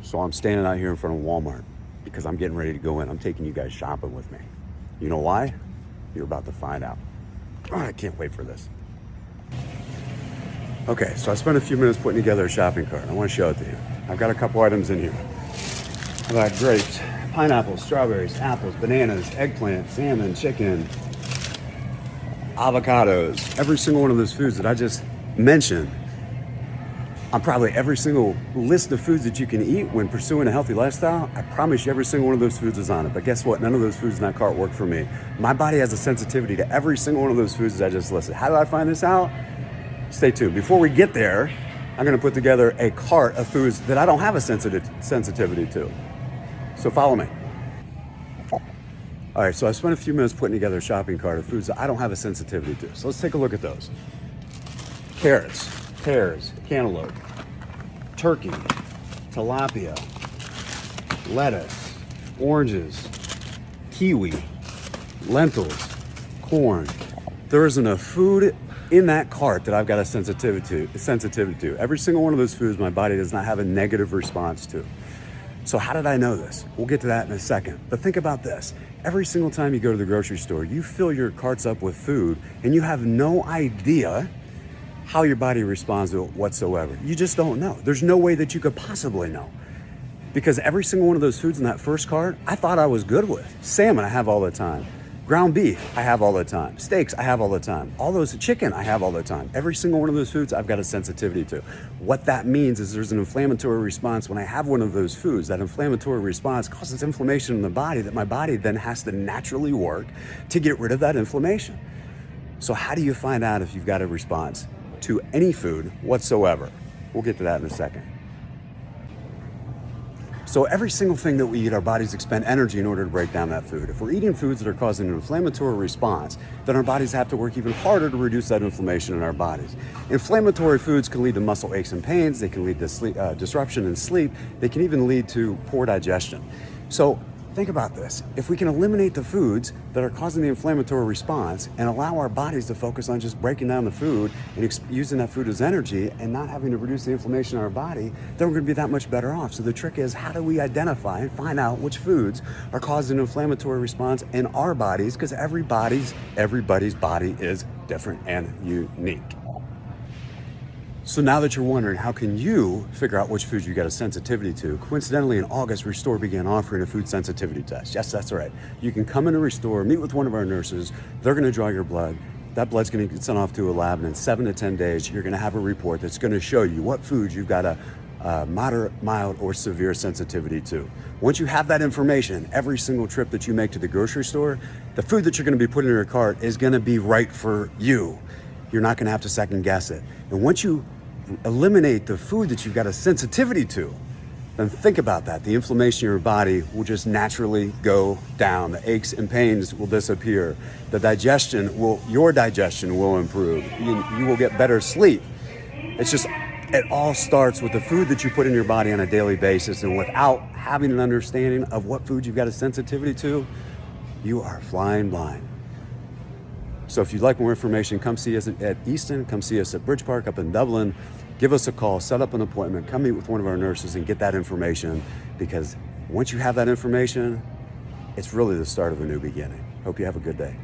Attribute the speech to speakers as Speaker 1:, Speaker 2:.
Speaker 1: So I'm standing out here in front of Walmart because I'm getting ready to go in. I'm taking you guys shopping with me. You know why? You're about to find out. Oh, I can't wait for this. Okay, so I spent a few minutes putting together a shopping cart. I want to show it to you. I've got a couple items in here. I've got grapes, pineapples, strawberries, apples, bananas, eggplant, salmon, chicken, avocados. Every single one of those foods that I just mentioned on probably every single list of foods that you can eat when pursuing a healthy lifestyle, I promise you every single one of those foods is on it. But guess what? None of those foods in that cart work for me. My body has a sensitivity to every single one of those foods that I just listed. How did I find this out? Stay tuned. Before we get there, I'm gonna put together a cart of foods that I don't have a sensitivity to. So follow me. All right, so I spent a few minutes putting together a shopping cart of foods that I don't have a sensitivity to. So let's take a look at those. Carrots, pears, cantaloupe, turkey, tilapia, lettuce, oranges, kiwi, lentils, corn. There isn't a food in that cart that I've got a sensitivity to. Every single one of those foods my body does not have a negative response to. So how did I know this? We'll get to that in a second. But think about this. Every single time you go to the grocery store, you fill your carts up with food and you have no idea how your body responds to it whatsoever. You just don't know. There's no way that you could possibly know. Because every single one of those foods in that first cart, I thought I was good with. Salmon, I have all the time. Ground beef, I have all the time. Steaks, I have all the time. All those chicken, I have all the time. Every single one of those foods, I've got a sensitivity to. What that means is there's an inflammatory response when I have one of those foods. That inflammatory response causes inflammation in the body that my body then has to naturally work to get rid of that inflammation. So how do you find out if you've got a response to any food whatsoever? We'll get to that in a second. So every single thing that we eat, our bodies expend energy in order to break down that food. If we're eating foods that are causing an inflammatory response, then our bodies have to work even harder to reduce that inflammation in our bodies. Inflammatory foods can lead to muscle aches and pains. They can lead to disruption in sleep. They can even lead to poor digestion. So think about this. If we can eliminate the foods that are causing the inflammatory response and allow our bodies to focus on just breaking down the food and using that food as energy and not having to reduce the inflammation in our body, then we're gonna be that much better off. So the trick is, how do we identify and find out which foods are causing an inflammatory response in our bodies? Because everybody's body is different and unique. So now that you're wondering, how can you figure out which foods you got a sensitivity to? Coincidentally, in August, Restore began offering a food sensitivity test. Yes, that's right. You can come into Restore, meet with one of our nurses. They're gonna draw your blood. That blood's gonna get sent off to a lab, and in 7 to 10 days, you're gonna have a report that's gonna show you what foods you've got a moderate, mild, or severe sensitivity to. Once you have that information, every single trip that you make to the grocery store, the food that you're gonna be putting in your cart is gonna be right for you. You're not gonna have to second guess it. And once you eliminate the food that you've got a sensitivity to, then think about that. The inflammation in your body will just naturally go down. The aches and pains will disappear. Your digestion will improve. You will get better sleep. It all starts with the food that you put in your body on a daily basis, and without having an understanding of what food you've got a sensitivity to, you are flying blind. So if you'd like more information, come see us at Easton, come see us at Bridge Park up in Dublin. Give us a call, set up an appointment, come meet with one of our nurses and get that information, because once you have that information, it's really the start of a new beginning. Hope you have a good day.